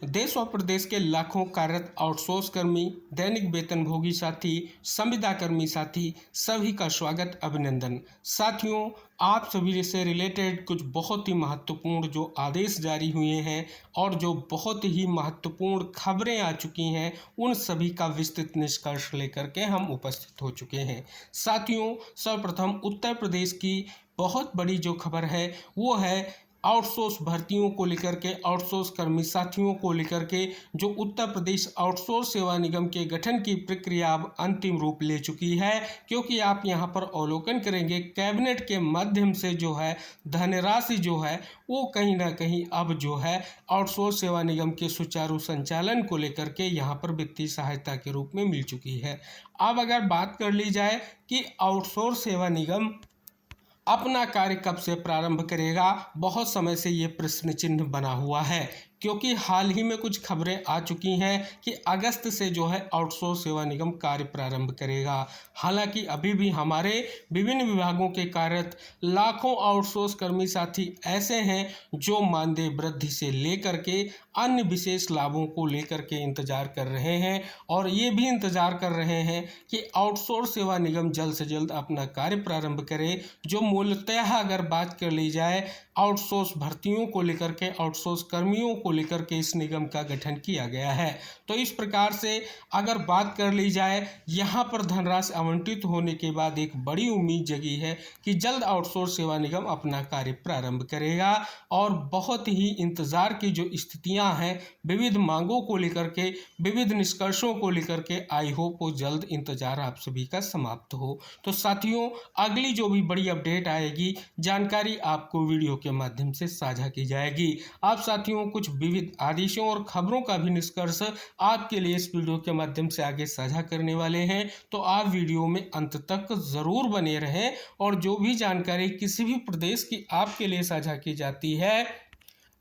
देश और प्रदेश के लाखों कार्यरत आउटसोर्स कर्मी, दैनिक वेतनभोगी साथी, संविदा कर्मी साथी सभी का स्वागत, अभिनंदन। साथियों, आप सभी से रिलेटेड कुछ बहुत ही महत्वपूर्ण जो आदेश जारी हुए हैं और जो बहुत ही महत्वपूर्ण खबरें आ चुकी हैं, उन सभी का विस्तृत निष्कर्ष लेकर के हम उपस्थित हो चुके हैं। साथियों, सर्वप्रथम उत्तर प्रदेश की बहुत बड़ी जो खबर है वो है आउटसोर्स भर्तियों को लेकर के, आउटसोर्स कर्मी साथियों को लेकर के जो उत्तर प्रदेश आउटसोर्स सेवा निगम के गठन की प्रक्रिया अब अंतिम रूप ले चुकी है। क्योंकि आप यहां पर अवलोकन करेंगे, कैबिनेट के माध्यम से जो है धनराशि जो है वो कहीं ना कहीं अब जो है आउटसोर्स सेवा निगम के सुचारू संचालन को लेकर के यहाँ पर वित्तीय सहायता के रूप में मिल चुकी है। अब अगर बात कर ली जाए कि आउटसोर्स सेवा निगम अपना कार्य कब से प्रारंभ करेगा, बहुत समय से ये प्रश्न चिन्ह बना हुआ है। क्योंकि हाल ही में कुछ खबरें आ चुकी हैं कि अगस्त से जो है आउटसोर्स सेवा निगम कार्य प्रारंभ करेगा। हालांकि अभी भी हमारे विभिन्न विभागों के कार्यरत लाखों आउटसोर्स कर्मी साथी ऐसे हैं जो मानदेय वृद्धि से लेकर के अन्य विशेष लाभों को लेकर के इंतजार कर रहे हैं और ये भी इंतजार कर रहे हैं कि आउटसोर्स सेवा निगम जल्द से जल्द अपना कार्य प्रारंभ करे। जो मूलतः अगर बात कर ली जाए आउटसोर्स भर्तियों को लेकर के, आउटसोर्स कर्मियों को लेकर के इस निगम का गठन किया गया है। तो इस प्रकार से अगर बात कर ली जाए, यहाँ पर धनराशि आवंटित होने के बाद एक बड़ी उम्मीद जगी है कि जल्द आउटसोर्स सेवा निगम अपना कार्य प्रारंभ करेगा और बहुत ही इंतजार की जो स्थितियां हैं, विविध मांगों को लेकर के, विविध निष्कर्षों को लेकर के, आई होप वो जल्द इंतजार आप सभी का समाप्त हो। तो साथियों, अगली जो भी बड़ी अपडेट आएगी, जानकारी आपको वीडियो के माध्यम से साझा की जाएगी। आप साथियों कुछ विविध आदेशों और खबरों का भी निष्कर्ष आपके लिए इस वीडियो के माध्यम से आगे साझा करने वाले हैं, तो आप वीडियो में अंत तक जरूर बने रहें। और जो भी जानकारी किसी भी प्रदेश की आपके लिए साझा की जाती है,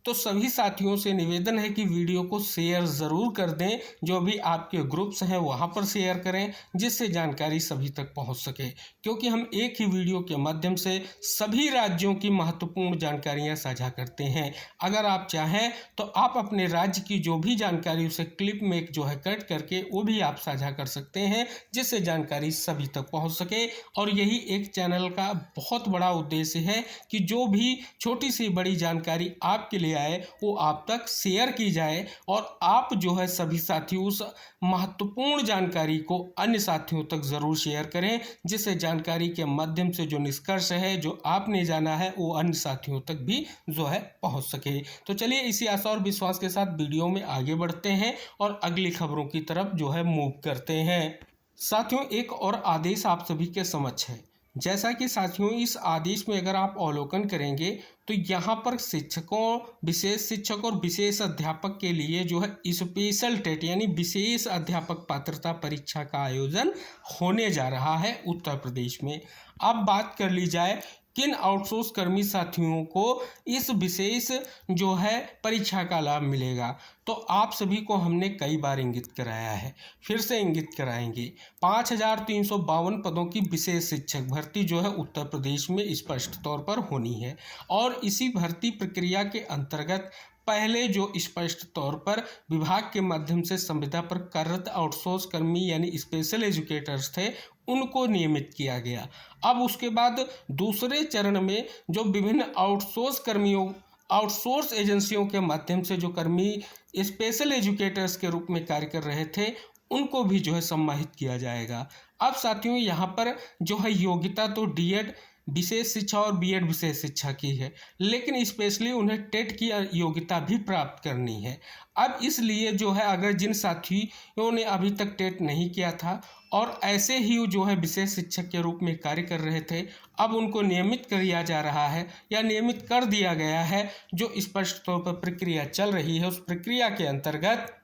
तो सभी साथियों से निवेदन है कि वीडियो को शेयर ज़रूर कर दें। जो भी आपके ग्रुप्स हैं वहां पर शेयर करें, जिससे जानकारी सभी तक पहुंच सके। क्योंकि हम एक ही वीडियो के माध्यम से सभी राज्यों की महत्वपूर्ण जानकारियां साझा करते हैं। अगर आप चाहें तो आप अपने राज्य की जो भी जानकारी उसे क्लिप में जो है कट करके वो भी आप साझा कर सकते हैं, जिससे जानकारी सभी तक पहुँच सके। और यही एक चैनल का बहुत बड़ा उद्देश्य है कि जो भी छोटी सी बड़ी जानकारी आपके लिए आए वो आप तक शेयर की जाए और आप जो है सभी साथी उस महत्वपूर्ण जानकारी को अन्य साथियों तक जरूर शेयर करें, जिससे जानकारी के माध्यम से जो निष्कर्ष है, जो आपने जाना है, वो अन्य साथियों तक भी जो है पहुंच सके। तो चलिए इसी आशा और विश्वास के साथ वीडियो में आगे बढ़ते हैं और अगली खबरों की तरफ जो है मूव करते हैं। साथियों, एक और आदेश आप सभी के समक्ष है। जैसा कि साथियों इस आदेश में अगर आप अवलोकन करेंगे तो यहाँ पर शिक्षकों, विशेष शिक्षक और विशेष अध्यापक के लिए जो है स्पेशल टेट यानी विशेष अध्यापक पात्रता परीक्षा का आयोजन होने जा रहा है उत्तर प्रदेश में। अब बात कर ली जाए किन आउटसोर्स कर्मी साथियों को इस विशेष जो है परीक्षा का लाभ मिलेगा, तो आप सभी को हमने कई बार इंगित कराया है, फिर से इंगित कराएंगे। 5352 पदों की विशेष शिक्षक भर्ती जो है उत्तर प्रदेश में स्पष्ट तौर पर होनी है। और इसी भर्ती प्रक्रिया के अंतर्गत पहले जो स्पष्ट तौर पर विभाग के माध्यम से संविदा पर कार्यरत आउटसोर्स कर्मी यानी स्पेशल एजुकेटर्स थे, उनको नियमित किया गया। अब उसके बाद दूसरे चरण में जो विभिन्न आउटसोर्स कर्मियों, आउटसोर्स एजेंसियों के माध्यम से जो कर्मी स्पेशल एजुकेटर्स के रूप में कार्य कर रहे थे, उनको भी जो है सम्मानित किया जाएगा। अब साथियों यहाँ पर जो है योग्यता तो डीएड विशेष शिक्षा और बीएड विशेष शिक्षा की है, लेकिन स्पेशली उन्हें टेट की योग्यता भी प्राप्त करनी है। अब इसलिए जो है अगर जिन साथियों ने अभी तक टेट नहीं किया था और ऐसे ही जो है विशेष शिक्षक के रूप में कार्य कर रहे थे, अब उनको नियमित किया जा रहा है या नियमित कर दिया गया है। जो स्पष्ट तौर पर प्रक्रिया चल रही है, उस प्रक्रिया के अंतर्गत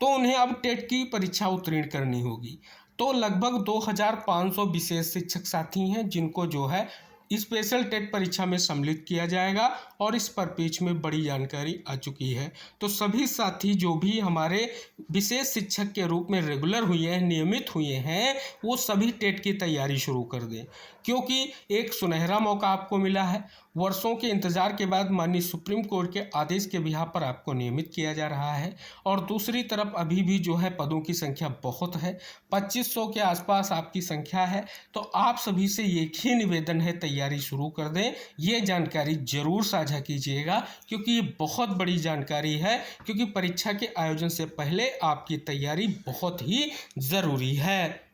तो उन्हें अब टेट की परीक्षा उत्तीर्ण करनी होगी। तो लगभग 2500 विशेष शिक्षक साथी हैं जिनको जो है स्पेशल टेट परीक्षा में सम्मिलित किया जाएगा और इस पर पेज में बड़ी जानकारी आ चुकी है। तो सभी साथी जो भी हमारे विशेष शिक्षक के रूप में रेगुलर हुए हैं, नियमित हुए हैं, वो सभी टेट की तैयारी शुरू कर दें, क्योंकि एक सुनहरा मौका आपको मिला है। वर्षों के इंतजार के बाद माननीय सुप्रीम कोर्ट के आदेश के बिहार पर आपको नियमित किया जा रहा है। और दूसरी तरफ अभी भी जो है पदों की संख्या बहुत है, 2500 के आसपास आपकी संख्या है। तो आप सभी से एक ही निवेदन है, तैयारी शुरू कर दें। ये जानकारी जरूर साझा कीजिएगा क्योंकि ये बहुत बड़ी जानकारी है, क्योंकि परीक्षा के आयोजन से पहले आपकी तैयारी बहुत ही ज़रूरी है।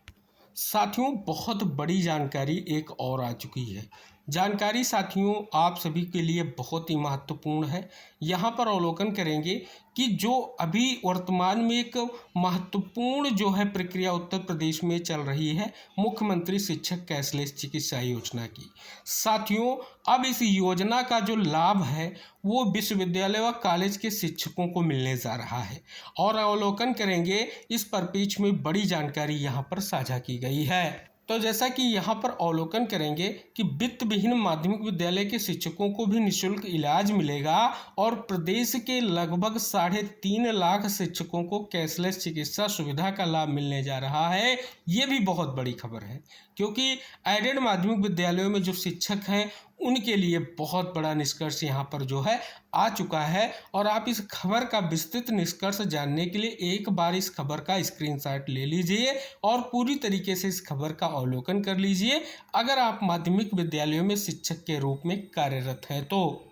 साथियों, बहुत बड़ी जानकारी एक और आ चुकी है। जानकारी साथियों आप सभी के लिए बहुत ही महत्वपूर्ण है। यहाँ पर अवलोकन करेंगे कि जो अभी वर्तमान में एक महत्वपूर्ण जो है प्रक्रिया उत्तर प्रदेश में चल रही है, मुख्यमंत्री शिक्षक कैशलेस चिकित्सा योजना की। साथियों, अब इस योजना का जो लाभ है वो विश्वविद्यालय व कॉलेज के शिक्षकों को मिलने जा रहा है। और अवलोकन करेंगे, इस परिप्रेक्ष्य में बड़ी जानकारी यहाँ पर साझा की गई है। तो जैसा कि यहाँ पर अवलोकन करेंगे कि वित्त विहीन माध्यमिक विद्यालय के शिक्षकों को भी निःशुल्क इलाज मिलेगा और प्रदेश के लगभग 3.5 लाख शिक्षकों को कैशलेस चिकित्सा सुविधा का लाभ मिलने जा रहा है। ये भी बहुत बड़ी खबर है, क्योंकि एडेड माध्यमिक विद्यालयों में जो शिक्षक हैं उनके लिए बहुत बड़ा निष्कर्ष यहाँ पर जो है आ चुका है। और आप इस खबर का विस्तृत निष्कर्ष जानने के लिए एक बार इस खबर का स्क्रीनशॉट ले लीजिए और पूरी तरीके से इस खबर का अवलोकन कर लीजिए, अगर आप माध्यमिक विद्यालयों में शिक्षक के रूप में कार्यरत हैं तो।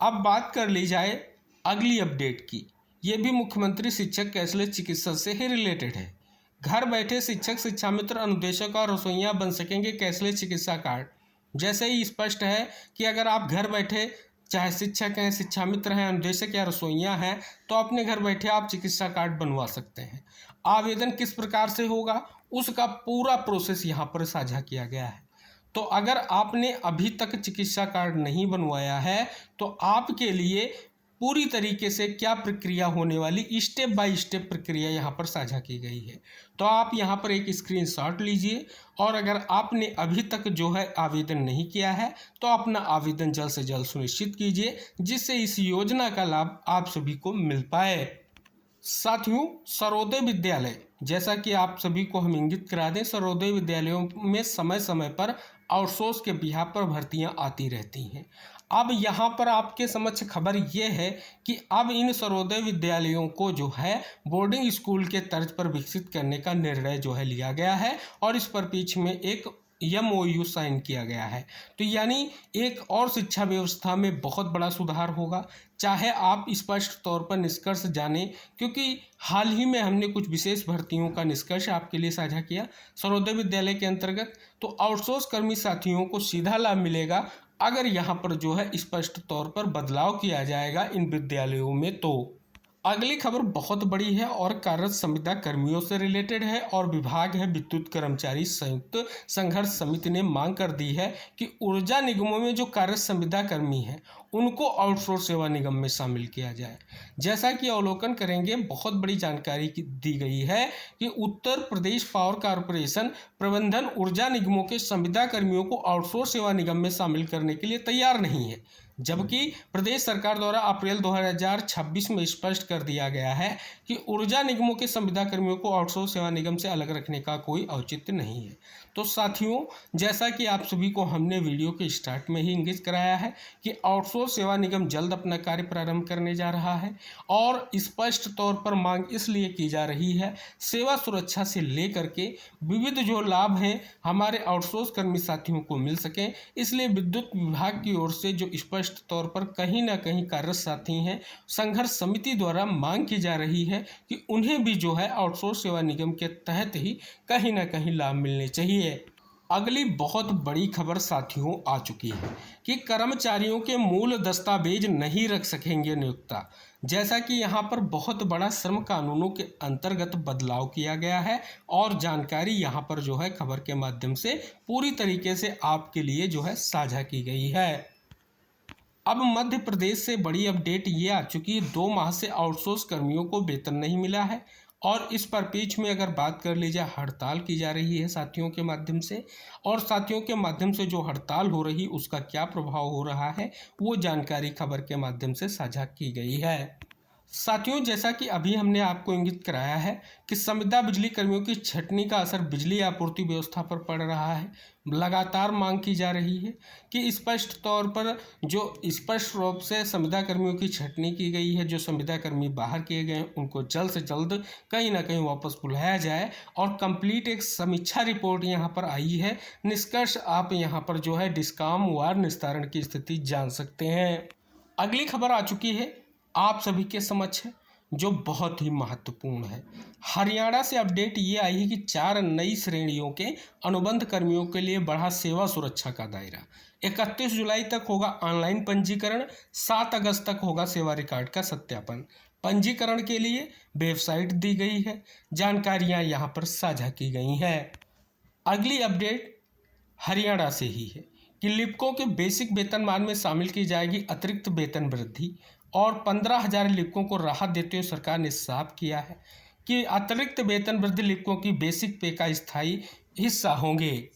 अब बात कर ली जाए अगली अपडेट की। ये भी मुख्यमंत्री शिक्षक कैशलेस चिकित्सा से ही रिलेटेड है। घर बैठे शिक्षक, शिक्षा मित्र, अनुदेशक और रसोइया बन सकेंगे कैशलेस चिकित्सा कार्ड। जैसे ही स्पष्ट है कि अगर आप घर बैठे चाहे शिक्षक हैं, शिक्षा मित्र हैं, अनुदेशक या रसोइया हैं, तो अपने घर बैठे आप चिकित्सा कार्ड बनवा सकते हैं। आवेदन किस प्रकार से होगा उसका पूरा प्रोसेस यहाँ पर साझा किया गया है। तो अगर आपने अभी तक चिकित्सा कार्ड नहीं बनवाया है तो आपके लिए पूरी तरीके से क्या प्रक्रिया होने वाली, स्टेप बाय स्टेप प्रक्रिया यहाँ पर साझा की गई है। तो आप यहाँ पर एक स्क्रीनशॉट लीजिए और अगर आपने अभी तक जो है आवेदन नहीं किया है तो अपना आवेदन जल्द से जल्द सुनिश्चित कीजिए, जिससे इस योजना का लाभ आप सभी को मिल पाए। साथियों, सर्वोदय विद्यालय, जैसा कि आप सभी को हम इंगित करा दें, सर्वोदय विद्यालयों में समय समय पर आउटसोर्स के बिहार पर भर्तियां आती रहती हैं। अब यहाँ पर आपके समक्ष खबर ये है कि अब इन सर्वोदय विद्यालयों को जो है बोर्डिंग स्कूल के तर्ज पर विकसित करने का निर्णय जो है लिया गया है और इस परिप्रेक्ष्य में एक MOU साइन किया गया है। तो यानी एक और शिक्षा व्यवस्था में बहुत बड़ा सुधार होगा। चाहे आप स्पष्ट तौर पर निष्कर्ष जानें, क्योंकि हाल ही में हमने कुछ विशेष भर्तियों का निष्कर्ष आपके लिए साझा किया सर्वोदय विद्यालय के अंतर्गत। तो आउटसोर्स कर्मी साथियों को सीधा लाभ मिलेगा अगर यहाँ पर जो है स्पष्ट तौर पर बदलाव किया जाएगा इन विद्यालयों में। तो अगली खबर बहुत बड़ी है और कार्यरत संविदा कर्मियों से रिलेटेड है और विभाग है विद्युत कर्मचारी संयुक्त संघर्ष समिति ने मांग कर दी है कि ऊर्जा निगमों में जो कार्यरत संविदा कर्मी हैं उनको आउटसोर्स सेवा निगम में शामिल किया जाए। जैसा कि अवलोकन करेंगे, बहुत बड़ी जानकारी दी गई है कि उत्तर प्रदेश पावर कॉरपोरेशन प्रबंधन ऊर्जा निगमों के संविदा कर्मियों को आउटसोर्स सेवा निगम में शामिल करने के लिए तैयार नहीं है, जबकि प्रदेश सरकार द्वारा अप्रैल 2026 में स्पष्ट कर दिया गया है कि ऊर्जा निगमों के संविदा कर्मियों को आउटसोर्स सेवा निगम से अलग रखने का कोई औचित्य नहीं है। तो साथियों, जैसा कि आप सभी को हमने वीडियो के स्टार्ट में ही इंगित कराया है कि आउटसोर्स सेवा निगम जल्द अपना कार्य प्रारंभ करने जा रहा है और स्पष्ट तौर पर मांग इसलिए की जा रही है, सेवा सुरक्षा से लेकर के विविध जो लाभ हैं हमारे आउटसोर्स कर्मी साथियों को मिल सकें। इसलिए विद्युत विभाग की ओर से जो स्पष्ट तौर पर कहीं ना कहीं कार्यरत साथी हैं, संघर्ष समिति द्वारा मांग की जा रही है कि उन्हें भी जो है आउटसोर्स सेवा निगम के तहत ही कहीं ना कहीं लाभ मिलने चाहिए। अगली बहुत बड़ी खबर साथियों आ चुकी है कि कर्मचारियों के मूल दस्तावेज नहीं रख सकेंगे नियोक्ता। जैसा कि यहाँ पर बहुत बड़ा श्रम कानूनों के अंतर्गत बदलाव किया गया है और जानकारी यहाँ पर जो है खबर के माध्यम से पूरी तरीके से आपके लिए जो है साझा की गई है। अब मध्य प्रदेश से बड़ी अपडेट ये आ चुकी है, 2 माह से आउटसोर्स कर्मियों को वेतन नहीं मिला है और इस परिप्रेक्ष्य में अगर बात कर ली जाए, हड़ताल की जा रही है साथियों के माध्यम से, और साथियों के माध्यम से जो हड़ताल हो रही उसका क्या प्रभाव हो रहा है वो जानकारी खबर के माध्यम से साझा की गई है। साथियों, जैसा कि अभी हमने आपको इंगित कराया है कि संविदा बिजली कर्मियों की छंटनी का असर बिजली आपूर्ति व्यवस्था पर पड़ रहा है। लगातार मांग की जा रही है कि स्पष्ट तौर पर जो स्पष्ट रूप से संविदा कर्मियों की छंटनी की गई है, जो संविदा कर्मी बाहर किए गए हैं, उनको जल्द से जल्द कहीं ना कहीं वापस बुलाया जाए और कंप्लीट एक समीक्षा रिपोर्ट यहाँ पर आई है। निष्कर्ष आप यहाँ पर जो है डिस्काम वार निस्तारण की स्थिति जान सकते हैं। अगली खबर आ चुकी है आप सभी के समक्ष है, जो बहुत ही महत्वपूर्ण है। हरियाणा से अपडेट ये आई है कि 4 नई श्रेणियों के अनुबंध कर्मियों के लिए बढ़ा सेवा सुरक्षा का दायरा। 31 जुलाई तक होगा ऑनलाइन पंजीकरण, 7 अगस्त तक होगा सेवा रिकॉर्ड का सत्यापन। पंजीकरण के लिए वेबसाइट दी गई है, जानकारियां यहाँ पर साझा की गई हैं। अगली अपडेट हरियाणा से ही है कि लिपिकों के बेसिक वेतनमान में शामिल की जाएगी अतिरिक्त वेतन वृद्धि और 15,000 लिपिकों को राहत देते हुए सरकार ने साफ किया है कि अतिरिक्त वेतन वृद्धि लिपिकों की बेसिक पे का स्थायी हिस्सा होंगे।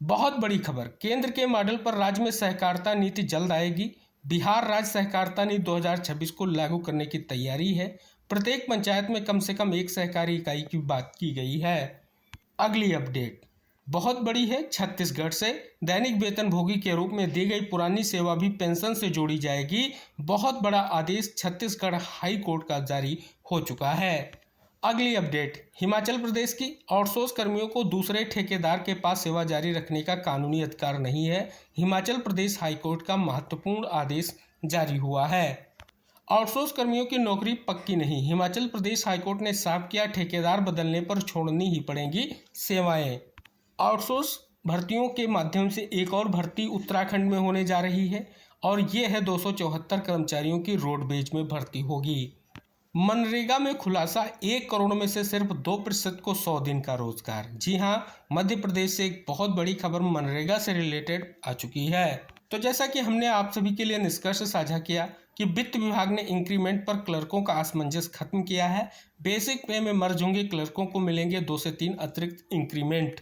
बहुत बड़ी खबर, केंद्र के मॉडल पर राज्य में सहकारिता नीति जल्द आएगी। बिहार राज्य सहकारिता नीति 2026 को लागू करने की तैयारी है। प्रत्येक पंचायत में कम से कम एक सहकारी इकाई की बात की गई है। अगली अपडेट बहुत बड़ी है, छत्तीसगढ़ से दैनिक वेतन भोगी के रूप में दी गई पुरानी सेवा भी पेंशन से जोड़ी जाएगी। बहुत बड़ा आदेश छत्तीसगढ़ हाई कोर्ट का जारी हो चुका है। अगली अपडेट, हिमाचल प्रदेश की आउटसोर्स कर्मियों को दूसरे ठेकेदार के पास सेवा जारी रखने का कानूनी अधिकार नहीं है। हिमाचल प्रदेश हाईकोर्ट का महत्वपूर्ण आदेश जारी हुआ है। आउटसोर्स कर्मियों की नौकरी पक्की नहीं, हिमाचल प्रदेश हाईकोर्ट ने साफ किया, ठेकेदार बदलने पर छोड़नी ही पड़ेंगी सेवाएं। आउटसोर्स भर्तियों के माध्यम से एक और भर्ती उत्तराखंड में होने जा रही है और ये है 274 कर्मचारियों की रोडवेज में भर्ती होगी। मनरेगा में खुलासा, 1 करोड़ में से सिर्फ 2% को 100 दिन का रोजगार। जी हाँ, मध्य प्रदेश से एक बहुत बड़ी खबर मनरेगा से रिलेटेड आ चुकी है। तो जैसा कि हमने आप सभी के लिए निष्कर्ष साझा किया कि वित्त विभाग ने इंक्रीमेंट पर क्लर्कों का असमंजस खत्म किया है। बेसिक पे में मर्ज होंगे क्लर्कों को मिलेंगे 2 से 3 अतिरिक्त इंक्रीमेंट।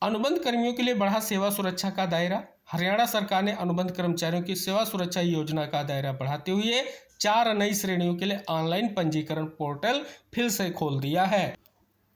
अनुबंध कर्मियों के लिए बढ़ा सेवा सुरक्षा का दायरा। हरियाणा सरकार ने अनुबंध कर्मचारियों की सेवा सुरक्षा योजना का दायरा बढ़ाते हुए 4 नई श्रेणियों के लिए ऑनलाइन पंजीकरण पोर्टल फिर से खोल दिया है।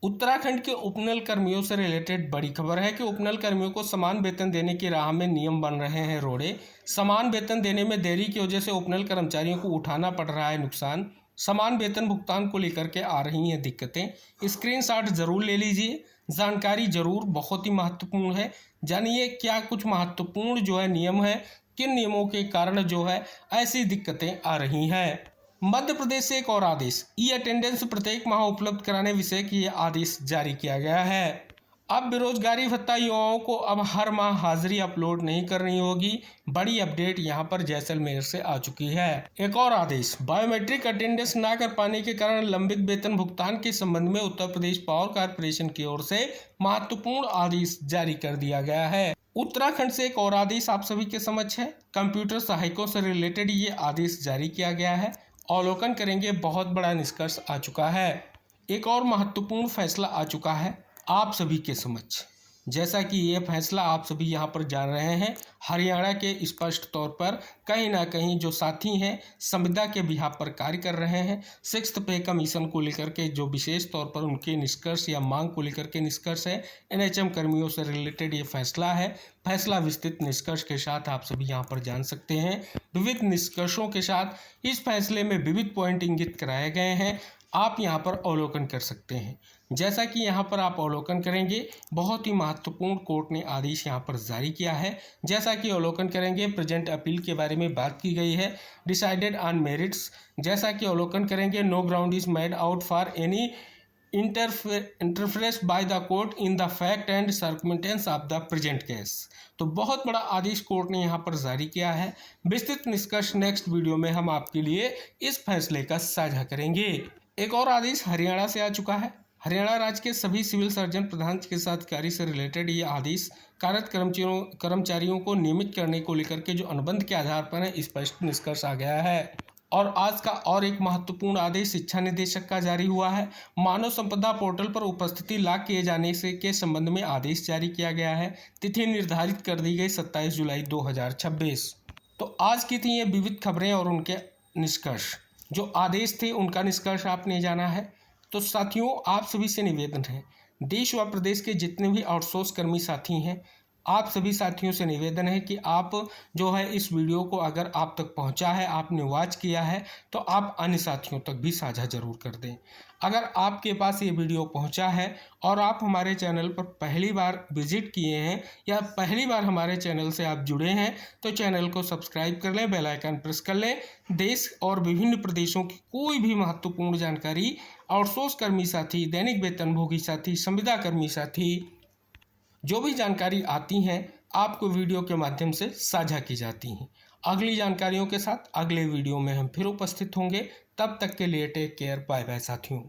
उत्तराखंड के उपनल कर्मियों से रिलेटेड बड़ी खबर है कि उपनल कर्मियों को समान वेतन देने की राह में नियम बन रहे हैं रोड़े। समान वेतन देने में देरी की वजह से उपनल कर्मचारियों को उठाना पड़ रहा है नुकसान। समान वेतन भुगतान को लेकर के आ रही हैं दिक्कतें। स्क्रीनशॉट जरूर ले लीजिए, जानकारी जरूर बहुत ही महत्वपूर्ण है। जानिए क्या कुछ महत्वपूर्ण जो है नियम है, किन नियमों के कारण जो है ऐसी दिक्कतें आ रही हैं। मध्य प्रदेश से एक और आदेश, ई अटेंडेंस प्रत्येक माह उपलब्ध कराने विषय की आदेश जारी किया गया है। अब बेरोजगारी भत्ता युवाओं को अब हर माह हाजिरी अपलोड नहीं करनी होगी। बड़ी अपडेट यहां पर जैसलमेर से आ चुकी है। एक और आदेश, बायोमेट्रिक अटेंडेंस न कर पाने के कारण लंबित वेतन भुगतान के संबंध में उत्तर प्रदेश पावर कॉर्पोरेशन की ओर से महत्वपूर्ण आदेश जारी कर दिया गया है। उत्तराखंड से एक और आदेश आप सभी के समक्ष है। कंप्यूटर सहायकों से रिलेटेड ये आदेश जारी किया गया है। अवलोकन करेंगे, बहुत बड़ा निष्कर्ष आ चुका है। एक और महत्वपूर्ण फैसला आ चुका है आप सभी के समक्ष। जैसा कि ये फैसला आप सभी यहाँ पर जान रहे हैं, हरियाणा के स्पष्ट तौर पर कहीं ना कहीं जो साथी हैं संविदा के बिहाफ पर कार्य कर रहे हैं, 6th पे कमीशन को लेकर के जो विशेष तौर पर उनके निष्कर्ष या मांग को लेकर के निष्कर्ष है, NHM कर्मियों से रिलेटेड ये फैसला है। फैसला विस्तृत निष्कर्ष के साथ आप सभी यहाँ पर जान सकते हैं। विविध निष्कर्षों के साथ इस फैसले में विविध पॉइंट इंगित कराए गए हैं, आप यहाँ पर अवलोकन कर सकते हैं। जैसा कि यहाँ पर आप अवलोकन करेंगे, बहुत ही महत्वपूर्ण कोर्ट ने आदेश यहाँ पर जारी किया है। जैसा कि अवलोकन करेंगे, प्रेजेंट अपील के बारे में बात की गई है, डिसाइडेड ऑन मेरिट्स। जैसा कि अवलोकन करेंगे, no ground is made out for any interference by the court in the fact and circumstance of the present case. तो बहुत बड़ा आदेश कोर्ट ने यहाँ पर जारी किया है। विस्तृत निष्कर्ष नेक्स्ट वीडियो में हम आपके लिए इस फैसले का साझा करेंगे। एक और आदेश हरियाणा से आ चुका है। हरियाणा राज्य के सभी सिविल सर्जन प्रधान चिकित्सा अधिकारी से रिलेटेड ये आदेश कार्यरत कर्मचारियों को नियमित करने को लेकर के जो अनुबंध के आधार पर है, स्पष्ट निष्कर्ष आ गया है। और आज का और एक महत्वपूर्ण आदेश शिक्षा निदेशक का जारी हुआ है। मानव संपदा पोर्टल पर उपस्थिति लाग किए जाने से के संबंध में आदेश जारी किया गया है। तिथि निर्धारित कर दी गई 27 जुलाई 2026। तो आज की थी ये विविध खबरें और उनके निष्कर्ष। जो आदेश थे उनका निष्कर्ष आपने जाना है। तो साथियों, आप सभी से निवेदन है, देश व प्रदेश के जितने भी आउटसोर्स कर्मी साथी हैं, आप सभी साथियों से निवेदन है कि आप जो है इस वीडियो को अगर आप तक पहुंचा है, आपने वॉच किया है, तो आप अन्य साथियों तक भी साझा जरूर कर दें। अगर आपके पास ये वीडियो पहुंचा है और आप हमारे चैनल पर पहली बार विजिट किए हैं या पहली बार हमारे चैनल से आप जुड़े हैं, तो चैनल को सब्सक्राइब कर लें, बेल आइकन प्रेस कर लें। देश और विभिन्न प्रदेशों की कोई भी महत्वपूर्ण जानकारी, आउटसोर्स कर्मी साथी, दैनिक वेतनभोगी साथी, संविदा कर्मी साथी, जो भी जानकारी आती हैं आपको वीडियो के माध्यम से साझा की जाती हैं। अगली जानकारियों के साथ अगले वीडियो में हम फिर उपस्थित होंगे। तब तक के लिए टेक केयर, बाय बाय साथियों।